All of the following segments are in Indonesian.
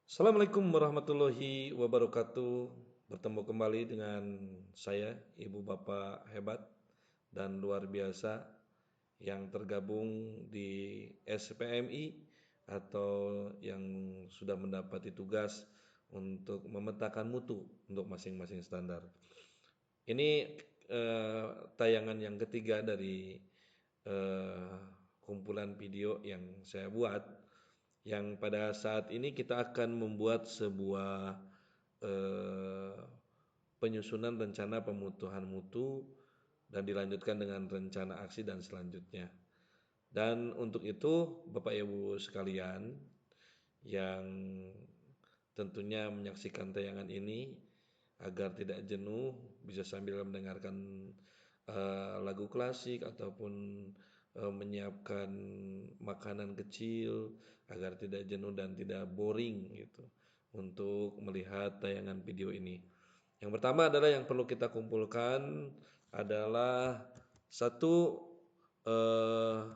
Assalamualaikum warahmatullahi wabarakatuh. Bertemu kembali dengan saya, Ibu Bapak hebat dan luar biasa yang tergabung di SPMI atau yang sudah mendapati tugas untuk memetakan mutu untuk masing-masing standar. Ini tayangan yang ketiga dari eh, kumpulan video yang saya buat, yang pada saat ini kita akan membuat sebuah eh, penyusunan rencana pemutuhan mutu dan dilanjutkan dengan rencana aksi dan selanjutnya. Dan untuk itu Bapak Ibu sekalian yang tentunya menyaksikan tayangan ini agar tidak jenuh bisa sambil mendengarkan lagu klasik ataupun menyiapkan makanan kecil agar tidak jenuh dan tidak boring gitu untuk melihat tayangan video ini. Yang pertama adalah yang perlu kita kumpulkan adalah satu eh,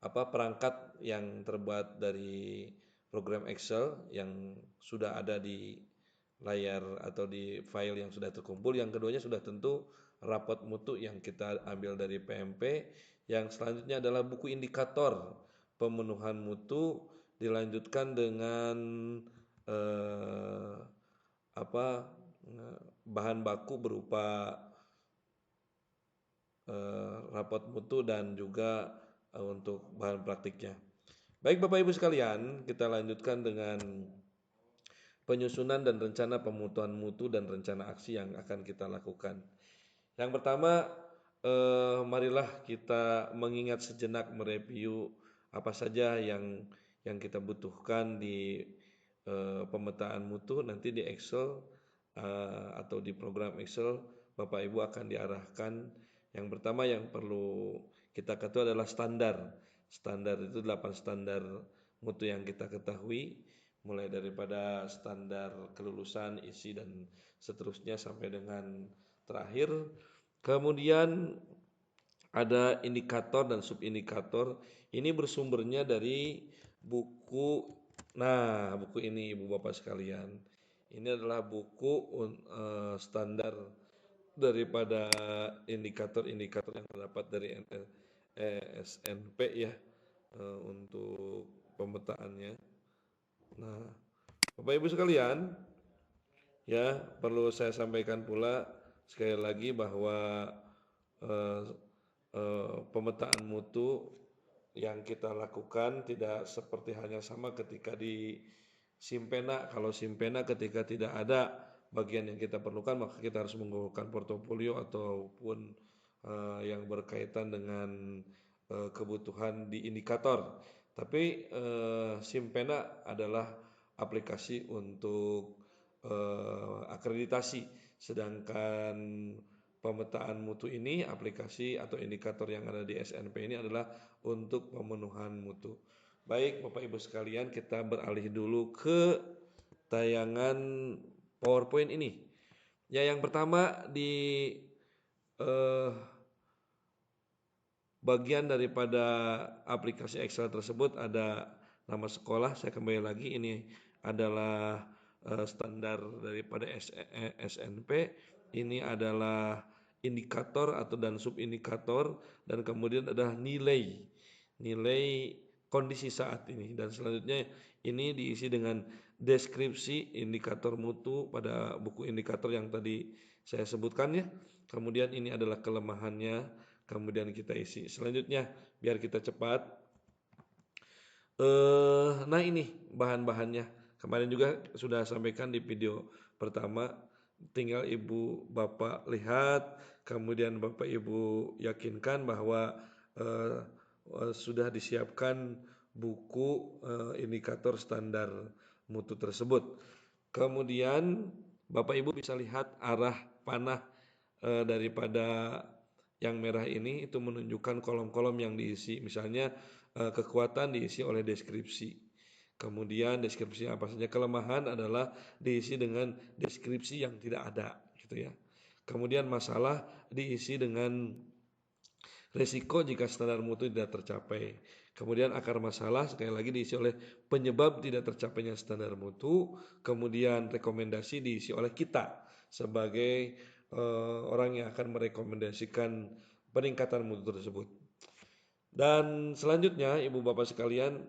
perangkat yang terbuat dari program Excel yang sudah ada di layar atau di file yang sudah terkumpul. Yang keduanya sudah tentu rapot mutu yang kita ambil dari PMP. Yang selanjutnya adalah buku indikator pemenuhan mutu, dilanjutkan dengan eh, apa bahan baku berupa rapot mutu dan juga untuk bahan praktiknya. Baik Bapak Ibu sekalian, kita lanjutkan dengan penyusunan dan rencana pemutuhan mutu dan rencana aksi yang akan kita lakukan. Yang pertama, marilah kita mengingat sejenak mereview apa saja yang kita butuhkan di pemetaan mutu. Nanti di Excel atau di program Excel Bapak Ibu akan diarahkan. Yang pertama yang perlu kita ketahui adalah standar. Standar itu 8 standar mutu yang kita ketahui, mulai daripada standar kelulusan, isi dan seterusnya sampai dengan terakhir. Kemudian ada indikator dan subindikator. Ini bersumbernya dari buku. Nah, buku ini Ibu Bapak sekalian. Ini adalah buku standar daripada indikator-indikator yang terdapat dari SNP ya, untuk pemetaannya. Nah, Bapak Ibu sekalian, ya perlu saya sampaikan pula sekali lagi bahwa eh, pemetaan mutu yang kita lakukan tidak seperti hanya sama ketika di Simpena. Kalau Simpena ketika tidak ada bagian yang kita perlukan, maka kita harus mengumpulkan portofolio ataupun yang berkaitan dengan kebutuhan di indikator. Tapi Simpena adalah aplikasi untuk akreditasi, sedangkan pemetaan mutu ini aplikasi atau indikator yang ada di SNP ini adalah untuk pemenuhan mutu. Baik Bapak Ibu sekalian, kita beralih dulu ke tayangan PowerPoint ini. Ya, yang pertama di eh, bagian daripada aplikasi Excel tersebut ada nama sekolah. Saya kembali lagi, ini adalah standar daripada SNP. Ini adalah indikator atau dan subindikator, dan kemudian ada nilai kondisi saat ini, dan selanjutnya ini diisi dengan deskripsi indikator mutu pada buku indikator yang tadi saya sebutkan ya. Kemudian ini adalah kelemahannya, kemudian kita isi. Selanjutnya biar kita cepat. Nah ini bahan-bahannya. Kemarin juga sudah sampaikan di video pertama. Tinggal Ibu Bapak lihat, kemudian Bapak Ibu yakinkan bahwa sudah disiapkan buku indikator standar mutu tersebut. Kemudian Bapak Ibu bisa lihat arah panah daripada yang merah ini itu menunjukkan kolom-kolom yang diisi. Misalnya kekuatan diisi oleh deskripsi. Kemudian deskripsi apa saja, kelemahan adalah diisi dengan deskripsi yang tidak ada gitu ya. Kemudian masalah diisi dengan resiko jika standar mutu tidak tercapai. Kemudian akar masalah sekali lagi diisi oleh penyebab tidak tercapainya standar mutu. Kemudian rekomendasi diisi oleh kita sebagai orang yang akan merekomendasikan peningkatan mutu tersebut. Dan selanjutnya Ibu Bapak sekalian,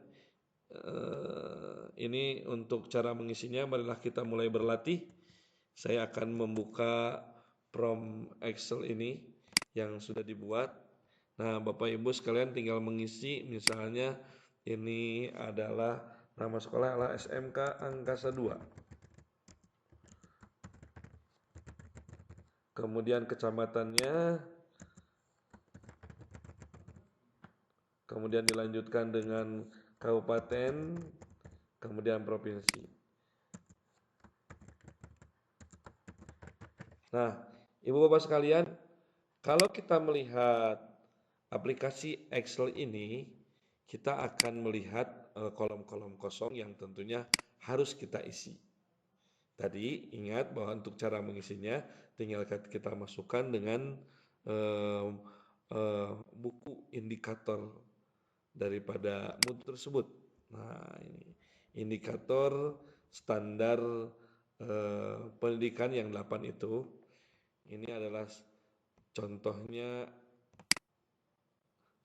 ini untuk cara mengisinya, marilah kita mulai berlatih. Saya akan membuka form Excel ini yang sudah dibuat. Nah, Bapak Ibu sekalian tinggal mengisi, misalnya ini adalah nama sekolah adalah SMK Angkasa 2. Kemudian kecamatannya, kemudian dilanjutkan dengan kabupaten, kemudian provinsi. Nah, Ibu Bapak sekalian, kalau kita melihat aplikasi Excel ini, kita akan melihat kolom-kolom kosong yang tentunya harus kita isi. Tadi ingat bahwa untuk cara mengisinya tinggal kita masukkan dengan buku indikator daripada mutu tersebut. Nah, ini indikator standar pendidikan yang 8 itu. Ini adalah contohnya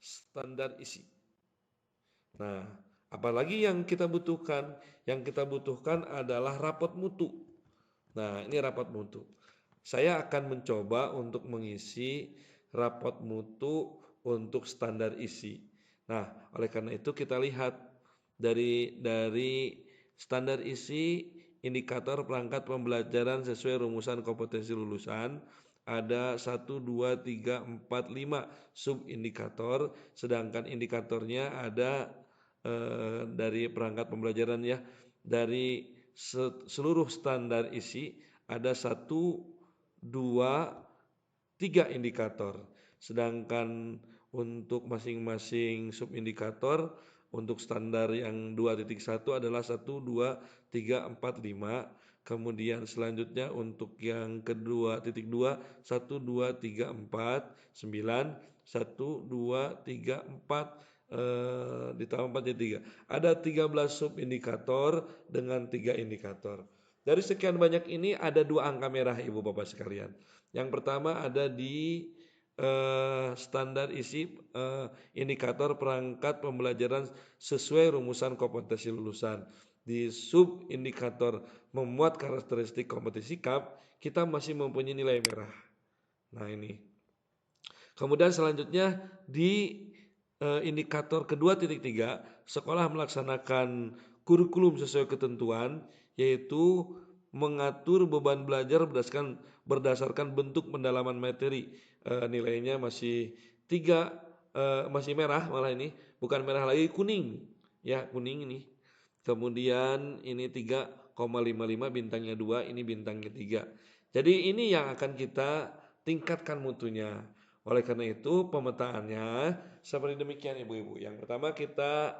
standar isi. Nah, apalagi yang kita butuhkan? Yang kita butuhkan adalah rapot mutu. Nah, ini rapot mutu. Saya akan mencoba untuk mengisi rapot mutu untuk standar isi. Nah, oleh karena itu kita lihat dari standar isi indikator perangkat pembelajaran sesuai rumusan kompetensi lulusan ada 1, 2, 3, 4, 5 sub indikator, sedangkan indikatornya ada dari perangkat pembelajaran ya, dari seluruh standar isi ada 1, 2, 3 indikator, sedangkan untuk masing-masing sub indikator untuk standar yang 2.1 adalah 1, 2, 3, 4, 5. Kemudian selanjutnya untuk yang kedua titik 2, 1, 2, 3, 4, 9, 1, 2, 3, 4 ditambah 4 jadi 3. Ada 13 sub indikator dengan 3 indikator. Dari sekian banyak ini ada 2 angka merah Ibu Bapak sekalian. Yang pertama ada di standar isi indikator perangkat pembelajaran sesuai rumusan kompetensi lulusan. Di sub indikator memuat karakteristik kompetensi sikap, kita masih mempunyai nilai merah. Nah, ini. Kemudian selanjutnya di indikator kedua titik 3, sekolah melaksanakan kurikulum sesuai ketentuan, yaitu mengatur beban belajar berdasarkan bentuk pendalaman materi. Nilainya masih 3, masih merah malah ini, bukan merah lagi, kuning. Ya, kuning ini. Kemudian ini 3,55, bintangnya 2, ini bintangnya 3. Jadi ini yang akan kita tingkatkan mutunya. Oleh karena itu pemetaannya seperti demikian Ibu-ibu. Yang pertama kita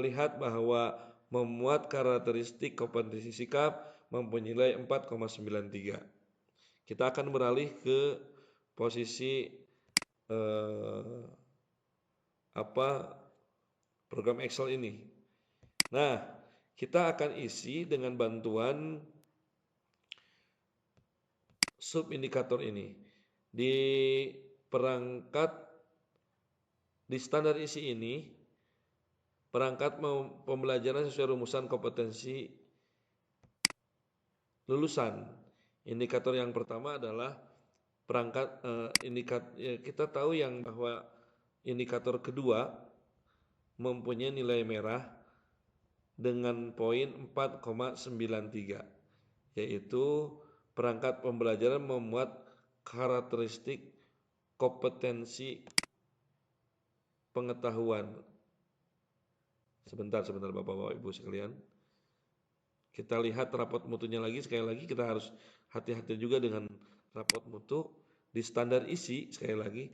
lihat bahwa memuat karakteristik kompetensi sikap mempunyai nilai 4,93. Kita akan beralih ke posisi program Excel ini. Nah, kita akan isi dengan bantuan sub indikator ini. Di perangkat di standar isi ini, perangkat pembelajaran sesuai rumusan kompetensi lulusan. Indikator yang pertama adalah perangkat kita tahu yang bahwa indikator kedua mempunyai nilai merah dengan poin 4,93, yaitu perangkat pembelajaran memuat karakteristik kompetensi pengetahuan. Sebentar Bapak Ibu sekalian. Kita lihat rapot mutunya lagi, sekali lagi kita harus hati-hati juga dengan rapot mutu di standar isi. Sekali lagi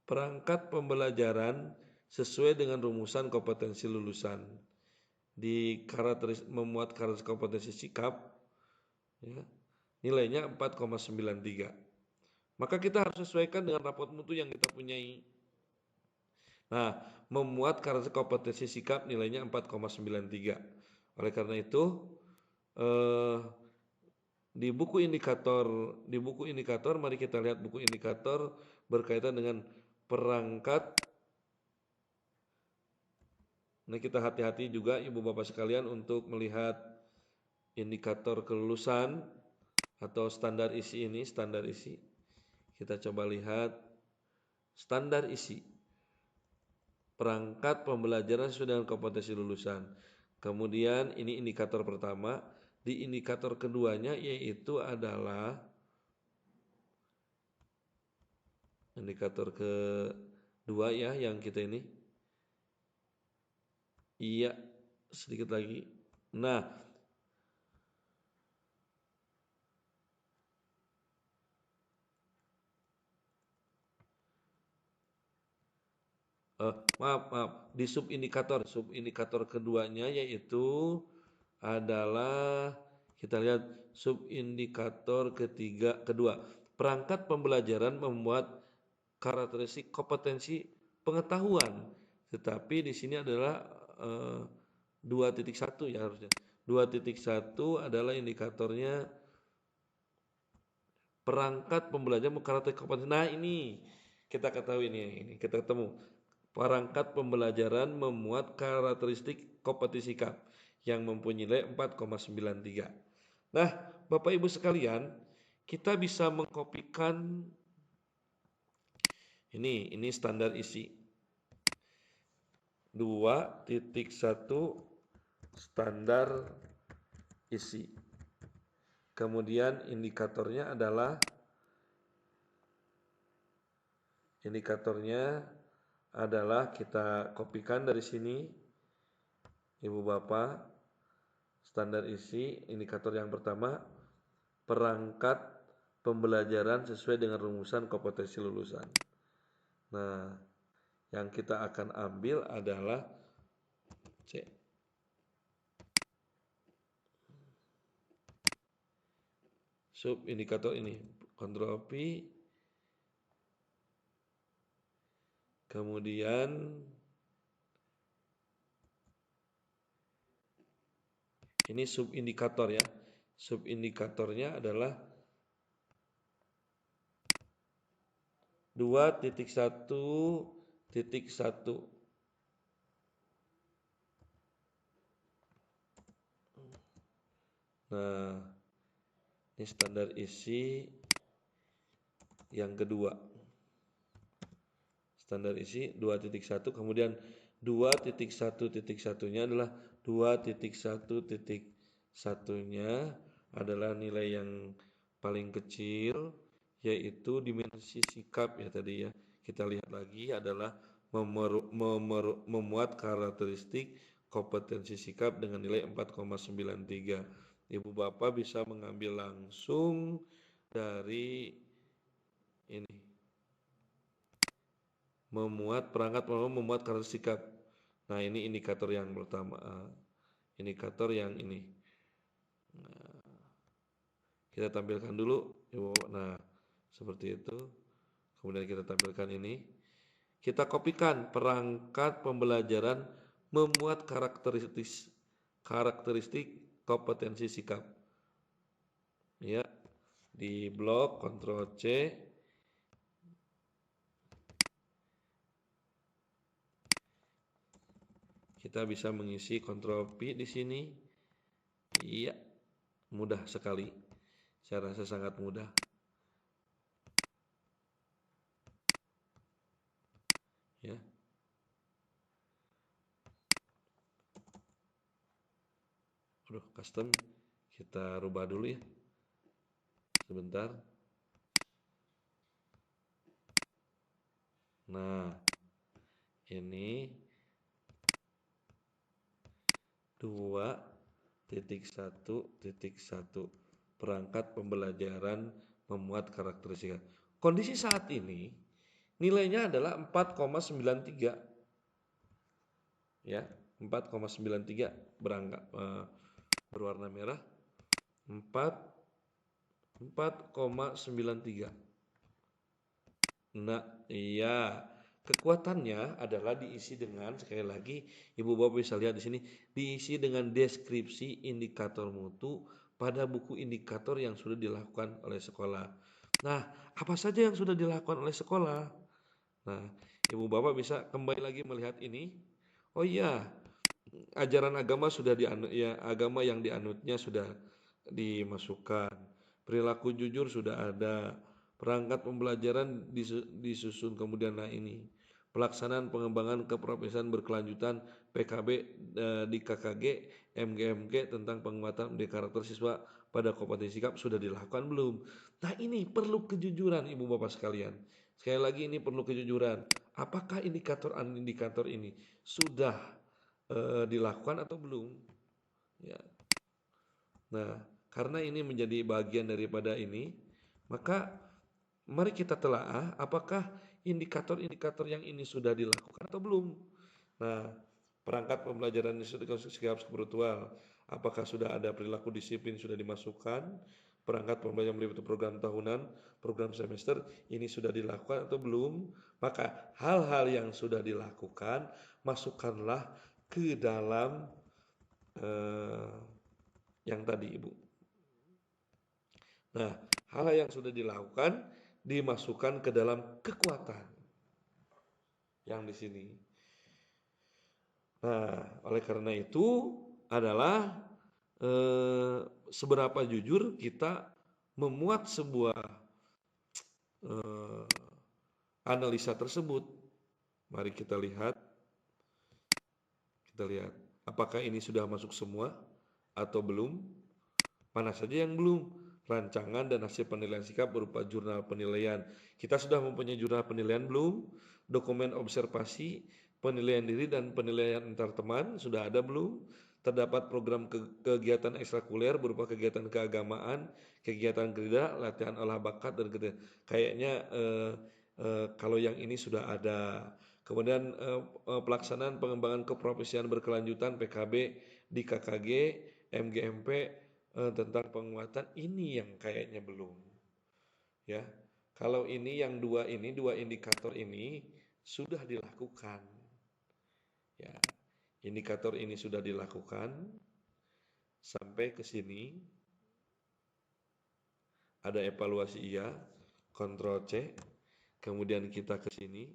perangkat pembelajaran sesuai dengan rumusan kompetensi lulusan. Di memuat karakteristik kompetensi sikap ya, nilainya 4,93. Maka kita harus sesuaikan dengan rapot mutu yang kita punyai. Nah, memuat karakteristik kompetensi sikap nilainya 4,93. Oleh karena itu, di buku indikator mari kita lihat buku indikator berkaitan dengan perangkat. Nah, kita hati-hati juga Ibu Bapak sekalian untuk melihat indikator kelulusan atau standar isi ini, standar isi. Kita coba lihat standar isi. Perangkat pembelajaran sesuai dengan kompetensi lulusan. Kemudian ini indikator pertama, di indikator keduanya yaitu adalah indikator kedua ya yang kita ini. Iya, sedikit lagi. Nah, maaf, di subindikator keduanya yaitu adalah kita lihat subindikator kedua, perangkat pembelajaran membuat karakteristik kompetensi pengetahuan, tetapi di sini adalah 2.1 ya harusnya. 2.1 adalah indikatornya perangkat pembelajaran karakteristik kompetensi. Nah, ini kita ketahui ini kita ketemu. Perangkat pembelajaran memuat karakteristik kompetensi sikap yang mempunyai nilai 4,93. Nah, Bapak Ibu sekalian, kita bisa mengkopikan ini standar isi. 2.1 standar isi. Kemudian indikatornya adalah kita kopikan dari sini Ibu Bapak, standar isi indikator yang pertama perangkat pembelajaran sesuai dengan rumusan kompetensi lulusan. Nah, yang kita akan ambil adalah C. Subindikator ini, Ctrl V, kemudian ini subindikator ya. Subindikatornya adalah 2.1.1. Nah, ini standar isi yang kedua. Standar isi 2.1, kemudian 2.1.1-nya adalah 2.1.1-nya adalah nilai yang paling kecil, yaitu dimensi sikap ya tadi ya. Kita lihat lagi adalah memuat karakteristik kompetensi sikap dengan nilai 4,93. Ibu Bapak bisa mengambil langsung dari ini. Memuat karakteristik sikap. Nah, ini indikator yang pertama. Indikator yang ini. Nah, kita tampilkan dulu. Nah, seperti itu. Kemudian kita tampilkan ini. Kita kopikan perangkat pembelajaran memuat karakteristik kompetensi sikap. Ya, di blok Ctrl C. Kita bisa mengisi Ctrl V di sini. Iya, mudah sekali. Saya rasa sangat mudah. Ya. Custom kita rubah dulu ya. Sebentar. Nah, ini 2.1.1 perangkat pembelajaran memuat karakteristik. Kondisi saat ini nilainya adalah 4,93. Ya, 4,93 berwarna merah. 4,93. Nah, iya. Kekuatannya adalah diisi dengan, sekali lagi, Ibu Bapak bisa lihat di sini, diisi dengan deskripsi indikator mutu pada buku indikator yang sudah dilakukan oleh sekolah. Nah, apa saja yang sudah dilakukan oleh sekolah? Nah, Ibu Bapak bisa kembali lagi melihat ini. Oh iya, ajaran agama sudah dianut, ya, agama yang dianutnya sudah dimasukkan. Perilaku jujur sudah ada. Perangkat pembelajaran disusun kemudian. Nah ini pelaksanaan pengembangan keprofesian berkelanjutan PKB di KKG MGMG tentang penguatan karakter siswa pada kompetensi sikap sudah dilakukan belum? Nah ini perlu kejujuran Ibu Bapak sekalian. Sekali lagi ini perlu kejujuran. Apakah indikator ini sudah dilakukan atau belum? Ya. Nah, karena ini menjadi bagian daripada ini, maka mari kita telaah apakah indikator-indikator yang ini sudah dilakukan atau belum. Nah, perangkat pembelajaran sikap spiritual, apakah sudah ada perilaku disiplin sudah dimasukkan, perangkat pembelajaran meliputi program tahunan, program semester, ini sudah dilakukan atau belum. Maka hal-hal yang sudah dilakukan, masukkanlah ke dalam yang tadi Ibu. Nah, hal yang sudah dilakukan dimasukkan ke dalam kekuatan yang di sini. Nah, oleh karena itu adalah seberapa jujur kita memuat sebuah analisa tersebut. Mari kita lihat apakah ini sudah masuk semua atau belum. Mana saja yang belum? Rancangan dan hasil penilaian sikap berupa jurnal penilaian. Kita sudah mempunyai jurnal penilaian belum? Dokumen observasi, penilaian diri dan penilaian antar teman sudah ada belum? Terdapat program kegiatan ekstrakurikuler berupa kegiatan keagamaan, kegiatan gereja, latihan olah bakat dan kayaknya kalau yang ini sudah ada. Kemudian pelaksanaan pengembangan keprofesian berkelanjutan PKB di KKG, MGMP tentang penguatan ini yang kayaknya belum. Ya. Kalau ini yang dua indikator ini sudah dilakukan. Ya. Indikator ini sudah dilakukan sampai ke sini. Ada evaluasi iya, kontrol C. Kemudian kita ke sini.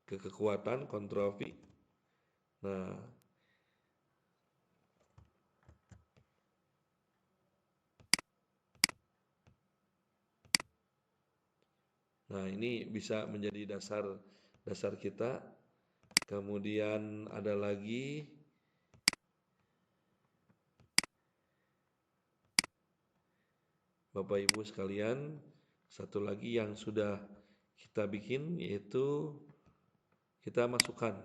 Ke kekuatan, kontrol V. Nah, ini bisa menjadi dasar kita. Kemudian ada lagi Bapak Ibu sekalian, satu lagi yang sudah kita bikin yaitu kita masukkan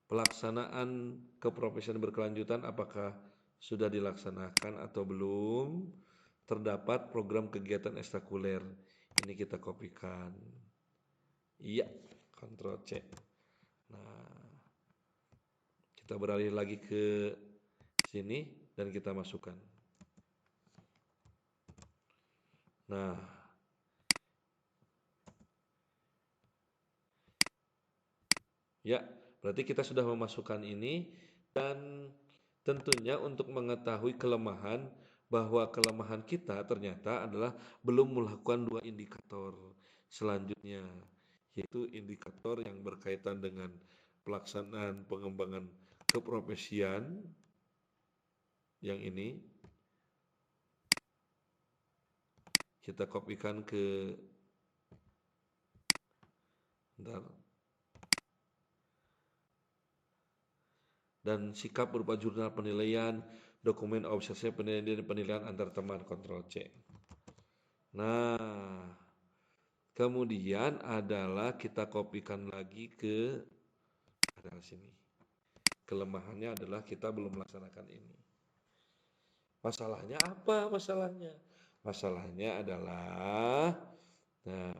pelaksanaan keprofesian berkelanjutan apakah sudah dilaksanakan atau belum. Terdapat program kegiatan ekstrakurikuler. Ini kita kopikan. Iya, Ctrl C. Nah, kita beralih lagi ke sini dan kita masukkan. Nah, ya, berarti kita sudah memasukkan ini dan tentunya untuk mengetahui kelemahan bahwa kelemahan kita ternyata adalah belum melakukan dua indikator selanjutnya, yaitu indikator yang berkaitan dengan pelaksanaan pengembangan keprofesian yang ini kita kopikan ke dan sikap berupa jurnal penilaian, dokumen observasi penilaian antar teman, kontrol C. Nah, kemudian adalah kita kopikan lagi ke sini. Kelemahannya adalah kita belum melaksanakan ini. Masalahnya apa masalahnya? Masalahnya adalah, nah,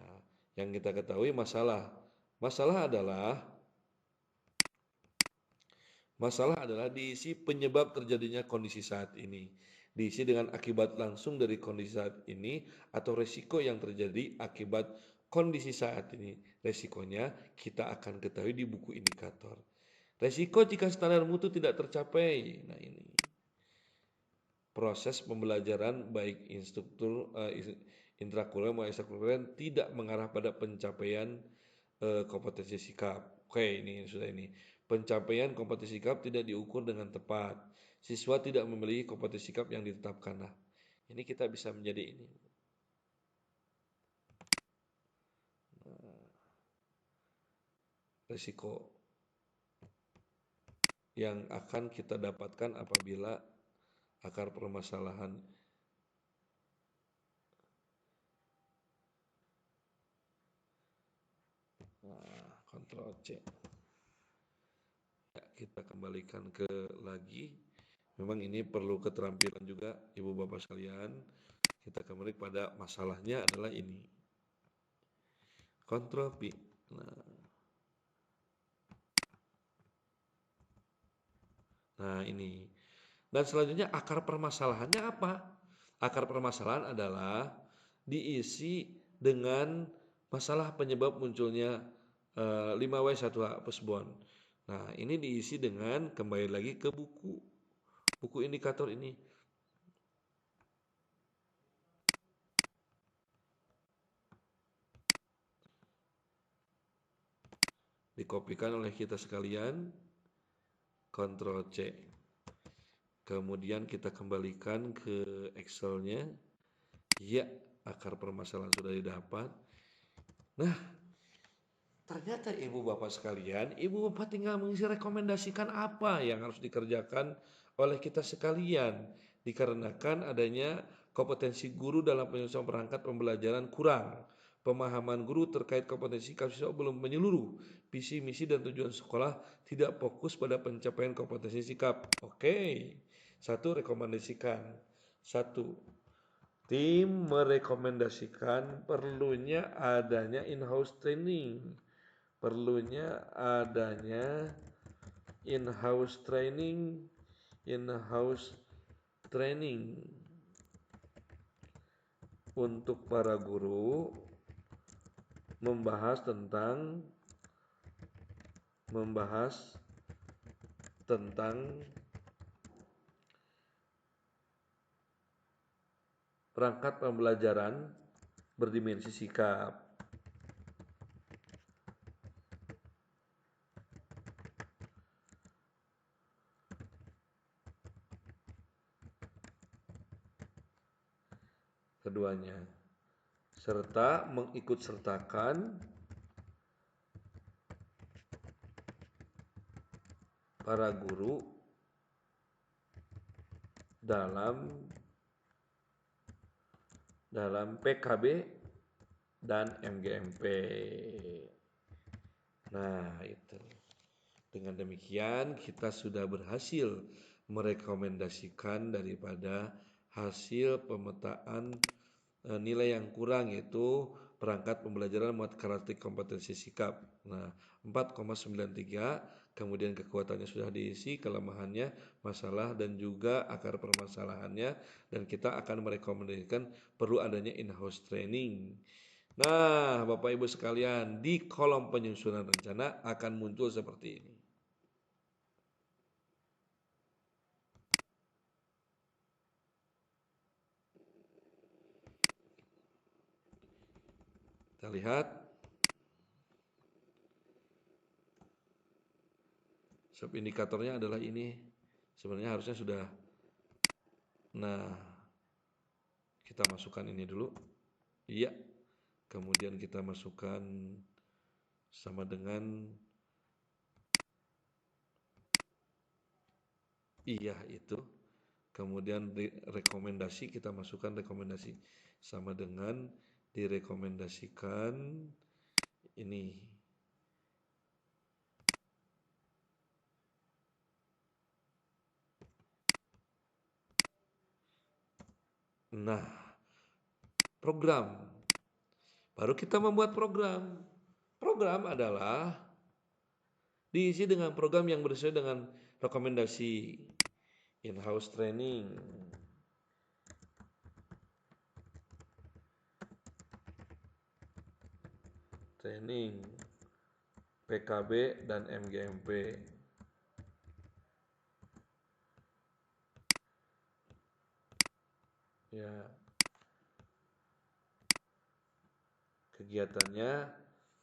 yang kita ketahui masalah adalah Masalah adalah diisi penyebab terjadinya kondisi saat ini. Diisi dengan akibat langsung dari kondisi saat ini atau resiko yang terjadi akibat kondisi saat ini. Resikonya kita akan ketahui di buku indikator. Resiko jika standar mutu tidak tercapai. Nah ini proses pembelajaran baik instruktur intrakurikuler maupun ekstrakurikuler tidak mengarah pada pencapaian kompetensi sikap. Oke, ini sudah ini. Pencapaian kompetensi sikap tidak diukur dengan tepat. Siswa tidak memiliki kompetensi sikap yang ditetapkan. Nah, ini kita bisa menjadi ini. Risiko yang akan kita dapatkan apabila akar permasalahan Ctrl C. Ya, kita kembalikan ke lagi. Memang ini perlu keterampilan juga Ibu Bapak sekalian. Kita kembali pada masalahnya adalah ini. Ctrl P. Nah ini. Dan selanjutnya akar permasalahannya apa? Akar permasalahan adalah diisi dengan masalah penyebab munculnya 5W1H plus bond. Nah ini diisi dengan kembali lagi ke buku indikator ini. Dikopikan oleh kita sekalian, Ctrl C. Kemudian kita kembalikan ke Excelnya. Ya, akar permasalahan sudah didapat. Nah, ternyata Ibu Bapak sekalian, Ibu Bapak tinggal mengisi rekomendasikan apa yang harus dikerjakan oleh kita sekalian. Dikarenakan adanya kompetensi guru dalam penyusunan perangkat pembelajaran kurang. Pemahaman guru terkait kompetensi siswa belum menyeluruh. Visi, misi, dan tujuan sekolah tidak fokus pada pencapaian kompetensi sikap. Oke, satu rekomendasikan. Satu, tim merekomendasikan perlunya adanya in-house training. Perlunya adanya in-house training untuk para guru membahas tentang perangkat pembelajaran berdimensi sikap. Keduanya, serta mengikutsertakan para guru dalam PKB dan MGMP. Nah, itu. Dengan demikian kita sudah berhasil merekomendasikan daripada hasil pemetaan nilai yang kurang, yaitu perangkat pembelajaran karakteristik kompetensi sikap. Nah, 4,93, kemudian kekuatannya sudah diisi, kelemahannya, masalah dan juga akar permasalahannya, dan kita akan merekomendasikan perlu adanya in-house training. Nah, Bapak Ibu sekalian, di kolom penyusunan rencana akan muncul seperti ini. Kita lihat. Subindikatornya adalah ini. Sebenarnya harusnya sudah. Nah, kita masukkan ini dulu. Iya. Kemudian kita masukkan sama dengan iya itu. Kemudian rekomendasi, kita masukkan rekomendasi sama dengan direkomendasikan ini. Nah, program. Baru kita membuat program. Program adalah diisi dengan program yang bersesuaian dengan Rekomendasi in-house training, PKB dan MGMP. Ya, kegiatannya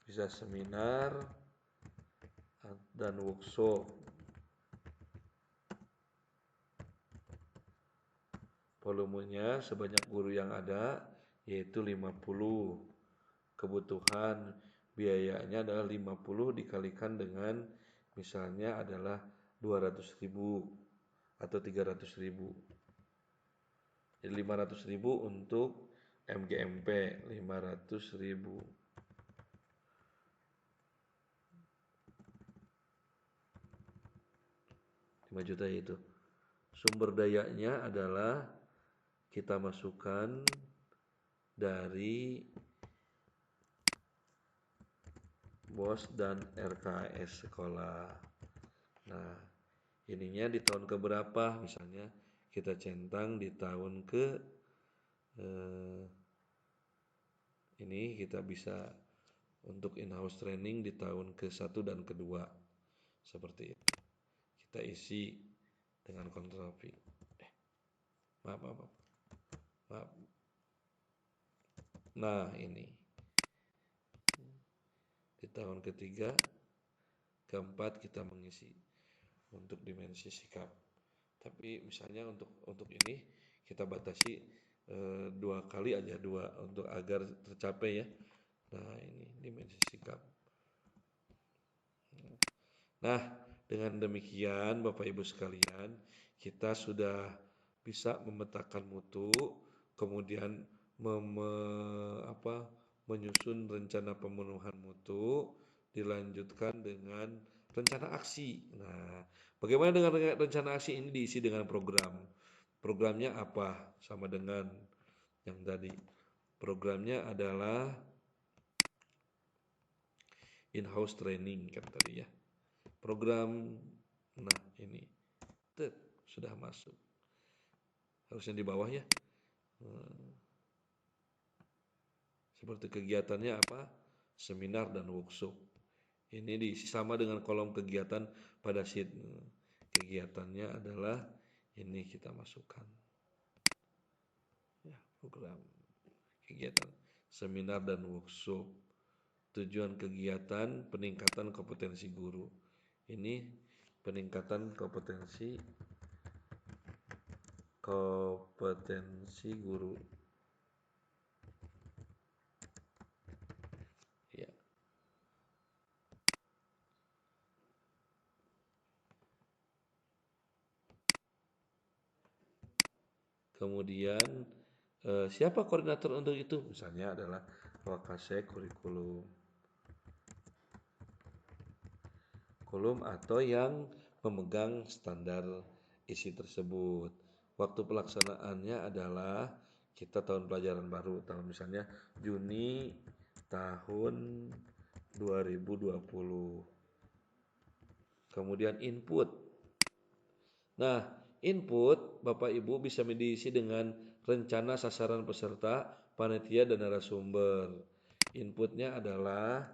bisa seminar dan workshop. Volumenya sebanyak guru yang ada yaitu 50. Kebutuhan biayanya adalah 50 dikalikan dengan misalnya adalah 200.000 atau 300.000. Jadi 500.000 untuk MGMP, 500.000. 5 juta itu. Sumber dayanya adalah kita masukkan dari BOS dan RKS sekolah. Nah, ininya di tahun keberapa? Misalnya kita centang di tahun ke ini kita bisa untuk in-house training di tahun ke-1 dan ke-2. Seperti itu. Kita isi dengan kontrafi. Maaf. Nah, ini di tahun ketiga, keempat kita mengisi untuk dimensi sikap. Tapi misalnya untuk ini kita batasi 2 kali aja, 2 untuk agar tercapai ya. Nah, ini dimensi sikap. Nah, dengan demikian Bapak Ibu sekalian, kita sudah bisa memetakan mutu, kemudian menyusun rencana pemenuhan mutu, dilanjutkan dengan rencana aksi. Nah, bagaimana dengan rencana aksi ini diisi dengan program? Programnya apa? Sama dengan yang tadi. Programnya adalah in-house training kan tadi ya. Program, nah ini sudah masuk. Harusnya di bawah ya. Seperti kegiatannya apa? Seminar dan workshop. Ini diisi sama dengan kolom kegiatan pada sheet. Kegiatannya adalah ini kita masukkan. Ya, program kegiatan seminar dan workshop. Tujuan kegiatan peningkatan kompetensi guru. Ini peningkatan kompetensi guru. Ya. Kemudian siapa koordinator untuk itu? Misalnya adalah Wakasek kurikulum atau yang memegang standar isi tersebut. Waktu pelaksanaannya adalah kita tahun pelajaran baru, tahun misalnya Juni tahun 2020. Kemudian input. Nah, input Bapak Ibu bisa diisi dengan rencana sasaran peserta, panitia dan narasumber. Inputnya adalah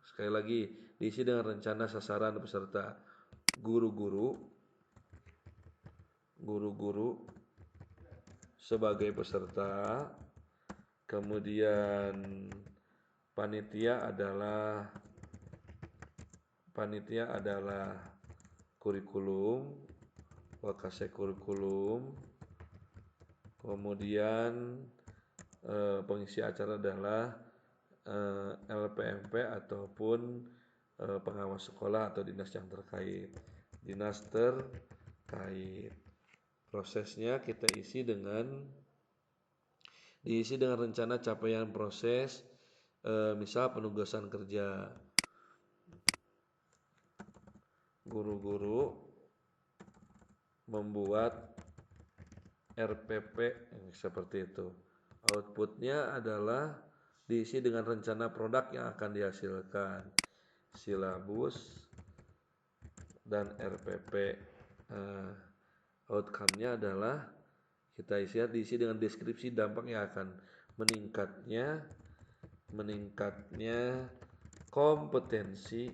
sekali lagi diisi dengan rencana sasaran peserta, guru-guru sebagai peserta, kemudian panitia adalah kurikulum, Wakasek kurikulum, kemudian pengisi acara adalah LPMP ataupun pengawas sekolah atau dinas yang terkait. Prosesnya kita diisi dengan rencana capaian proses, misal penugasan kerja guru-guru membuat RPP seperti itu. Outputnya adalah diisi dengan rencana produk yang akan dihasilkan, silabus, dan RPP. Outcome-nya adalah kita diisi dengan deskripsi dampak yang akan meningkatnya kompetensi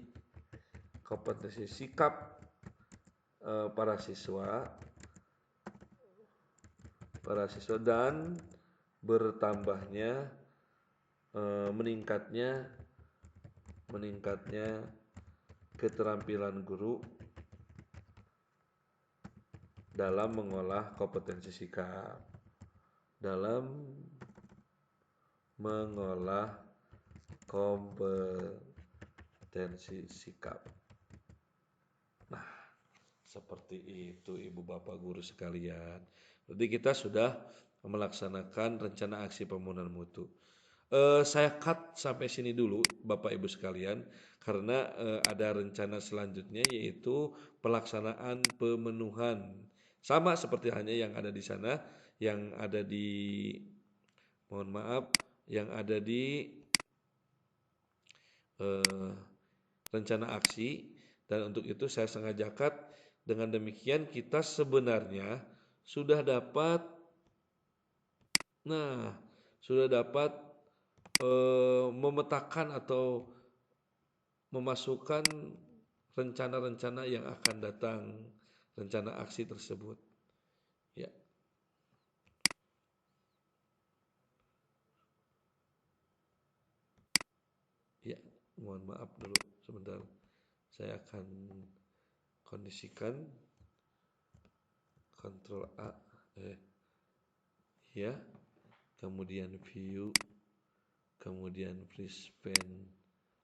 sikap para siswa dan bertambahnya meningkatnya keterampilan guru dalam mengolah kompetensi sikap. Nah, seperti itu Ibu Bapak guru sekalian. Jadi kita sudah melaksanakan rencana aksi pemenuhan mutu. Saya cut sampai sini dulu Bapak Ibu sekalian karena ada rencana selanjutnya yaitu pelaksanaan pemenuhan. Sama seperti hanya yang ada di sana, yang ada di rencana aksi, dan untuk itu saya sengaja cut. Dengan demikian kita sebenarnya sudah dapat memetakan atau memasukkan rencana-rencana yang akan datang, rencana aksi tersebut. Ya. Ya, mohon maaf dulu sebentar. Saya akan kondisikan Ctrl A. Ya. Kemudian view, kemudian freeze span,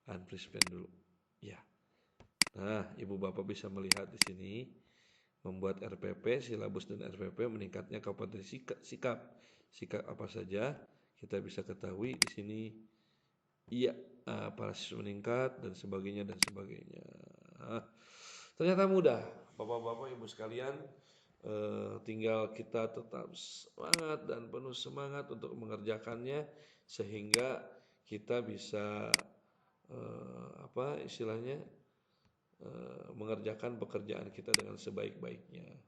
unfreeze span dulu. Ya. Nah, Ibu Bapak bisa melihat di sini membuat RPP, silabus dan RPP meningkatnya kompetensi sikap. Sikap apa saja kita bisa ketahui di sini. Iya, para siswa meningkat dan sebagainya. Ternyata mudah, Bapak-bapak, Ibu sekalian. Tinggal kita tetap semangat dan penuh semangat untuk mengerjakannya sehingga kita bisa mengerjakan pekerjaan kita dengan sebaik-baiknya.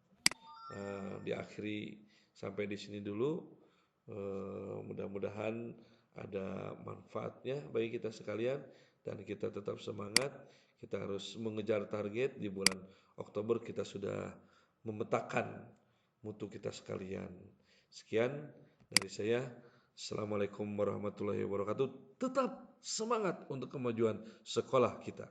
Diakhiri sampai di sini dulu. Mudah-mudahan ada manfaatnya bagi kita sekalian dan kita tetap semangat. Kita harus mengejar target. Di bulan Oktober kita sudah memetakan mutu kita sekalian. Sekian dari saya. Assalamualaikum warahmatullahi wabarakatuh. Tetap semangat untuk kemajuan sekolah kita.